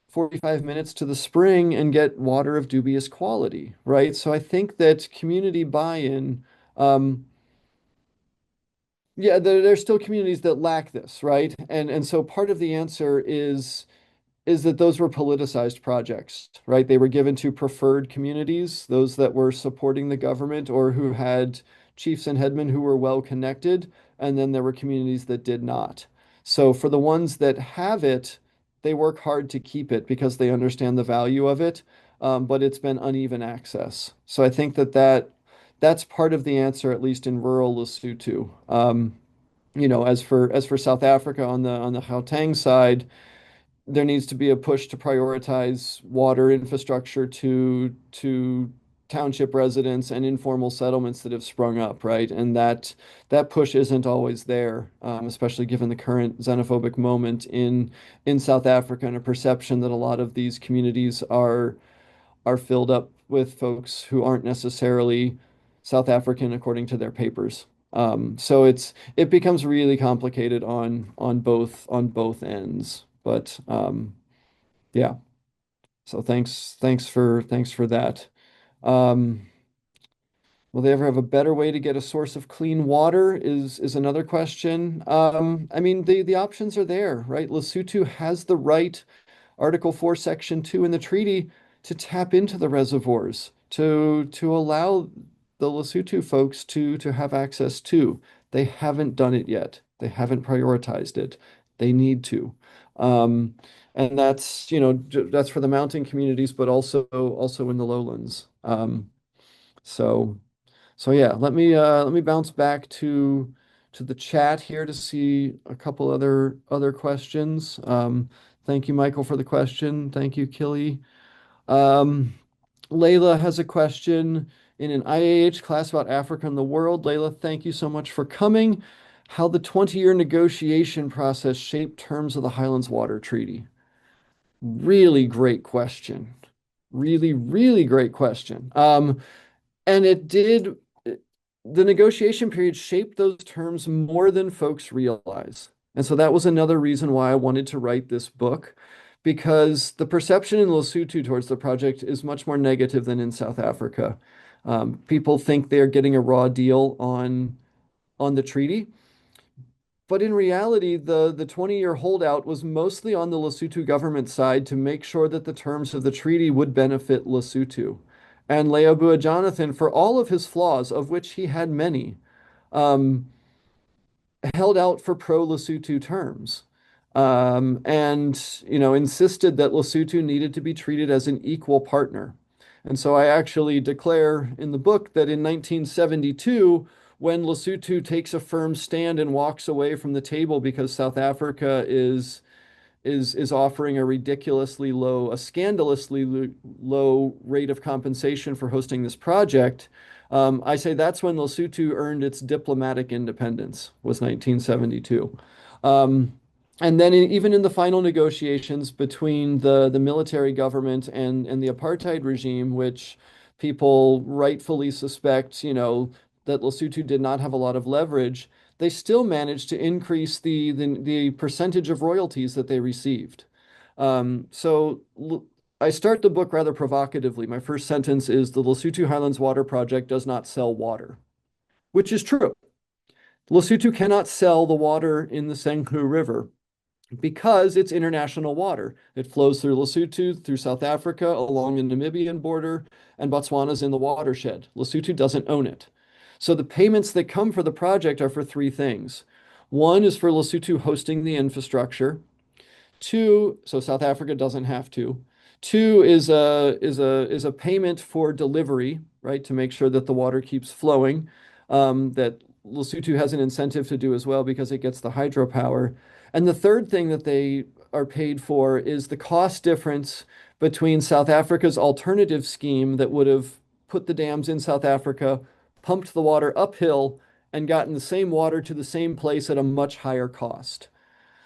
B: 45 minutes to the spring and get water of dubious quality, right? So I think that community buy-in, yeah, there's still communities that lack this, right? And so part of the answer is that those were politicized projects, right? They were given to preferred communities, those that were supporting the government or who had chiefs and headmen who were well connected, and then there were communities that did not. So for the ones that have it, they work hard to keep it because they understand the value of it, but it's been uneven access. So I think that's part of the answer, at least in rural Lesotho. As for South Africa on the Gauteng side, there needs to be a push to prioritize water infrastructure to township residents and informal settlements that have sprung up, right? And that push isn't always there, especially given the current xenophobic moment in South Africa and a perception that a lot of these communities are filled up with folks who aren't necessarily South African according to their papers. So it becomes really complicated on both ends. But yeah. So thanks for that. Um, will they ever have a better way to get a source of clean water is another question. I mean the options are there, right? Lesotho has the right Article 4, Section 2 in the treaty to tap into the reservoirs, to allow the Lesotho folks to have access to. They haven't done it yet. They haven't prioritized it. They need to. Um, and that's for the mountain communities, but also in the lowlands. So so yeah, let me bounce back to the chat here to see a couple other questions. Thank you, Michael, for the question. Thank you, Killy. Um, Layla has a question in an IAH class about Africa and the world. Layla, thank you so much for coming. How the 20-year negotiation process shaped terms of the Highlands Water Treaty. Really great question. Really, really great question. And the negotiation period shaped those terms more than folks realize. And so that was another reason why I wanted to write this book, because the perception in Lesotho towards the project is much more negative than in South Africa. People think they're getting a raw deal on the treaty. But in reality, the 20-year holdout was mostly on the Lesotho government side to make sure that the terms of the treaty would benefit Lesotho. And Leobua Jonathan, for all of his flaws, of which he had many, um, held out for pro-Lesotho terms. And insisted that Lesotho needed to be treated as an equal partner. And so I actually declare in the book that in 1972, when Lesotho takes a firm stand and walks away from the table because South Africa is offering a scandalously low rate of compensation for hosting this project. I say that's when Lesotho earned its diplomatic independence, was 1972. And then even in the final negotiations between the military government and the apartheid regime, which people rightfully suspect, that Lesotho did not have a lot of leverage, they still managed to increase the percentage of royalties that they received. So I start the book rather provocatively. My first sentence is the Lesotho Highlands Water Project does not sell water, which is true. Lesotho cannot sell the water in the Senqu River because it's international water. It flows through Lesotho, through South Africa, along the Namibian border, and Botswana's in the watershed. Lesotho doesn't own it. So the payments that come for the project are for three things. One is for Lesotho hosting the infrastructure. Two, so South Africa doesn't have to. Two is a payment for delivery, right, to make sure that the water keeps flowing, that Lesotho has an incentive to do as well because it gets the hydropower. And the third thing that they are paid for is the cost difference between South Africa's alternative scheme that would have put the dams in South Africa, pumped the water uphill, and gotten the same water to the same place at a much higher cost.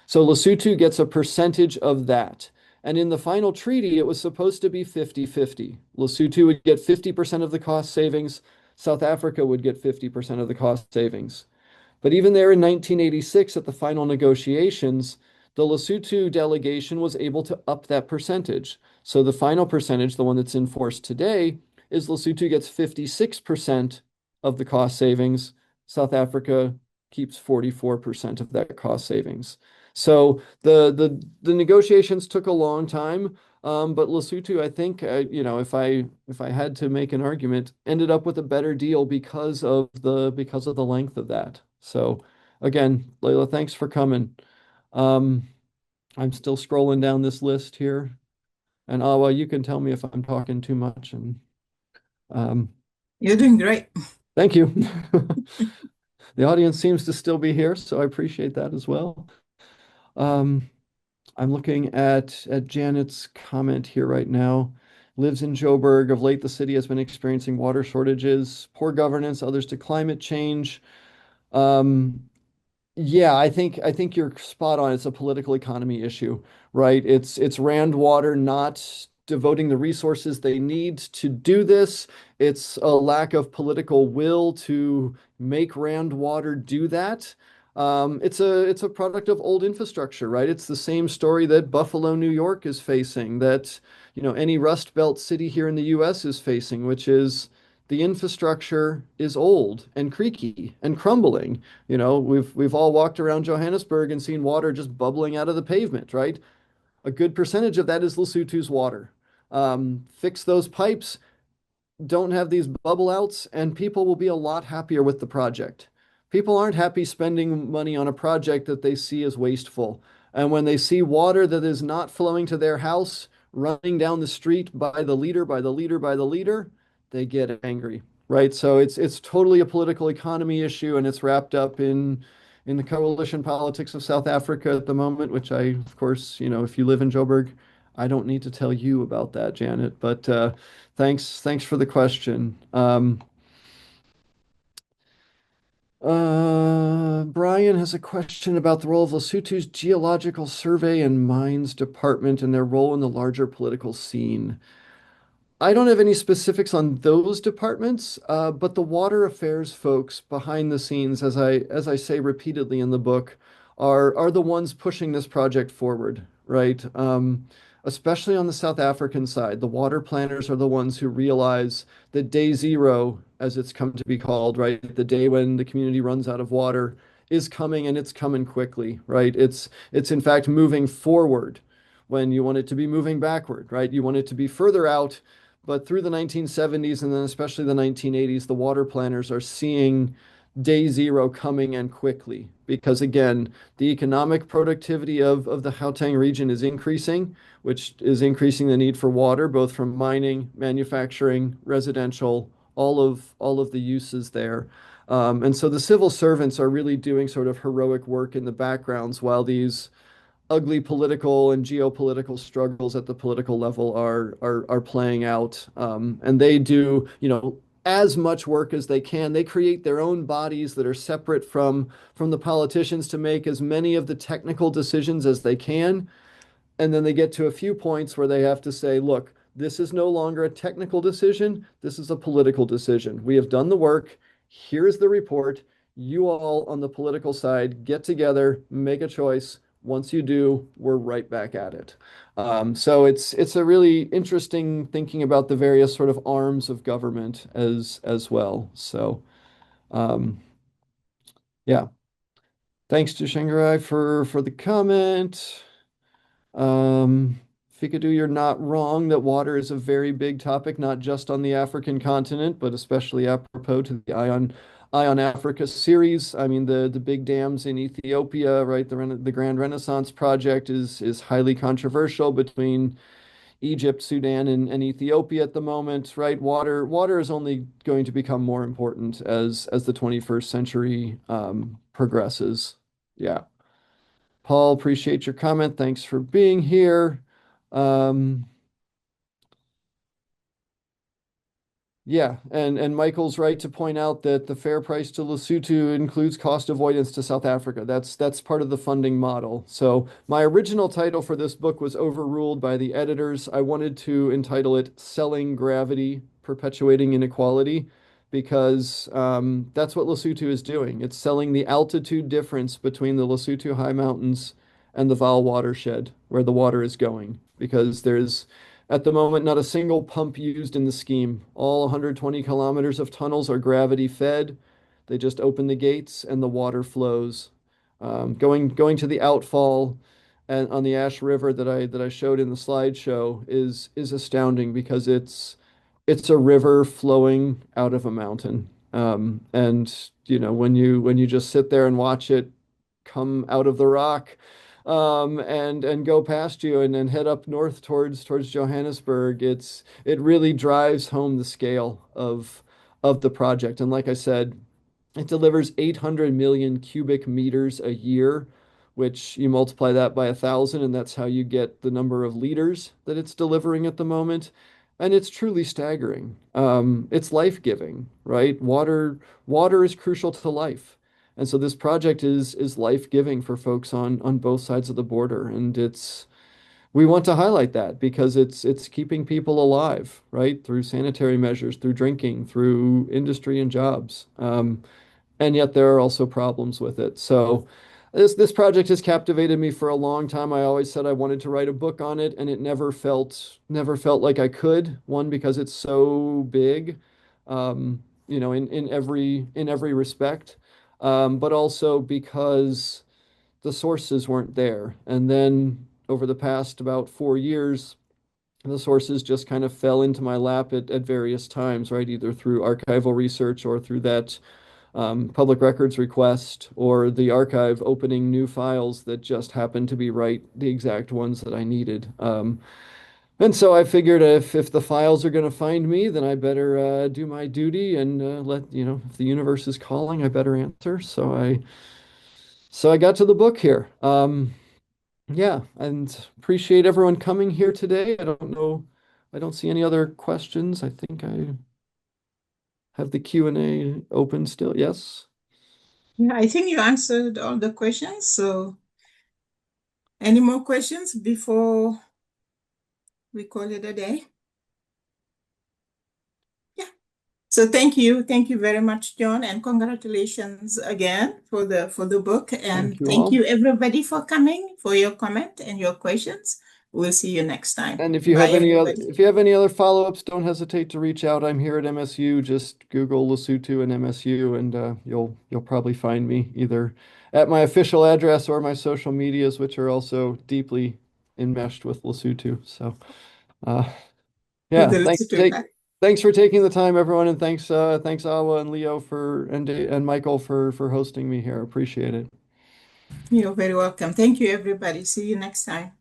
B: So Lesotho gets a percentage of that. And in the final treaty, it was supposed to be 50-50. Lesotho would get 50% of the cost savings. South Africa would get 50% of the cost savings. But even there in 1986, at the final negotiations, the Lesotho delegation was able to up that percentage. So the final percentage, the one that's in force today, is Lesotho gets 56% of the cost savings. South Africa keeps 44% of that cost savings. So the negotiations took a long time, but Lesotho, I think, if I had to make an argument, ended up with a better deal because of the length of that. So again, Layla, thanks for coming. I'm still scrolling down this list here, and Awa, you can tell me if I'm talking too much. And
A: You're doing great.
B: thank you. The audience seems to still be here, so I appreciate that as well. I'm looking at Janet's comment here right now. Lives in Joburg. Of late, the city has been experiencing water shortages, poor governance, others to climate change. Yeah, I think you're spot on. It's a political economy issue, right? It's Rand Water not devoting the resources they need to do this. It's a lack of political will to make Rand Water do that. It's a product of old infrastructure, right? It's the same story that Buffalo, New York is facing, that any Rust Belt city here in the US is facing, which is the infrastructure is old and creaky and crumbling. We've all walked around Johannesburg and seen water just bubbling out of the pavement, right? A good percentage of that is Lesotho's water. Fix those pipes, don't have these bubble outs, and people will be a lot happier with the project. People aren't happy spending money on a project that they see as wasteful. And when they see water that is not flowing to their house, running down the street by the liter, by the liter, by the liter, they get angry, right? So it's totally a political economy issue, and it's wrapped up in the coalition politics of South Africa at the moment, which of course, if you live in Joburg, I don't need to tell you about that, Janet. But thanks for the question. Brian has a question about the role of Lesotho's Geological Survey and Mines Department and their role in the larger political scene. I don't have any specifics on those departments, but the water affairs folks behind the scenes, as I say repeatedly in the book, are the ones pushing this project forward, right? Especially on the South African side, the water planners are the ones who realize that day zero, as it's come to be called, right, the day when the community runs out of water, is coming, and it's coming quickly, right? It's in fact moving forward when you want it to be moving backward, right? You want it to be further out. But through the 1970s and then especially the 1980s, the water planners are seeing day zero coming, and quickly, because again, the economic productivity of the Gauteng region is increasing, which is increasing the need for water, both from mining, manufacturing, residential, all of the uses there. And so the civil servants are really doing sort of heroic work in the backgrounds while these ugly political and geopolitical struggles at the political level are playing out. And they do, as much work as they can. They create their own bodies that are separate from the politicians to make as many of the technical decisions as they can. And then they get to a few points where they have to say, look, this is no longer a technical decision. This is a political decision. We have done the work. Here's the report. You all on the political side get together, make a choice. Once you do, we're right back at it. So it's a really interesting thinking about the various sort of arms of government as well. So yeah. Thanks to Shanghai for the comment. Fikadu, you're not wrong that water is a very big topic, not just on the African continent, but especially apropos to the Ion Africa series. I mean, the big dams in Ethiopia, right? The Grand Renaissance Project is highly controversial between Egypt, Sudan, and Ethiopia at the moment, right? Water is only going to become more important as the 21st century progresses. Yeah. Paul, appreciate your comment. Thanks for being here. Yeah, and Michael's right to point out that the fair price to Lesotho includes cost avoidance to South Africa. That's part of the funding model. So my original title for this book was overruled by the editors. I wanted to entitle it "Selling Gravity, Perpetuating Inequality," because that's what Lesotho is doing. It's selling the altitude difference between the Lesotho High Mountains and the Vaal watershed, where the water is going, because there's at the moment, not a single pump used in the scheme. All 120 kilometers of tunnels are gravity fed. They just open the gates and the water flows. Going to the outfall and on the Ash River that I showed in the slideshow is astounding because it's a river flowing out of a mountain. And when you just sit there and watch it come out of the rock, and go past you and then head up north towards Johannesburg. It really drives home the scale of the project. And like I said, it delivers 800 million cubic meters a year, which you multiply that by 1,000, and that's how you get the number of liters that it's delivering at the moment. And it's truly staggering. It's life-giving, right? Water is crucial to life. And so this project is life-giving for folks on both sides of the border. And we want to highlight that because it's keeping people alive, right? Through sanitary measures, through drinking, through industry and jobs. And yet there are also problems with it. So this project has captivated me for a long time. I always said I wanted to write a book on it, and it never felt like I could. One, because it's so big, in every respect, but also because the sources weren't there. And then over the past about 4 years, the sources just kind of fell into my lap at various times, right? Either through archival research or through that public records request or the archive opening new files that just happened to be the exact ones that I needed. And so I figured if the files are going to find me, then I better do my duty and if the universe is calling, I better answer. So I got to the book here. Yeah, and appreciate everyone coming here today. I don't know, I don't see any other questions. I think I have the Q&A open still. Yes.
A: Yeah, I think you answered all the questions. So any more questions before we call it a day? Yeah. So thank you. Thank you very much, John, and congratulations again for the book. And thank you everybody for coming, for your comment and your questions. We'll see you next time.
B: And if you have any other follow-ups, don't hesitate to reach out. I'm here at MSU. Just Google Lesotho and MSU, and you'll probably find me either at my official address or my social medias, which are also deeply enmeshed with Lesotho. So, yeah, thanks for taking the time, everyone, and thanks Awa and Leo and Michael for hosting me here. Appreciate it.
A: You're very welcome. Thank you, everybody. See you next time.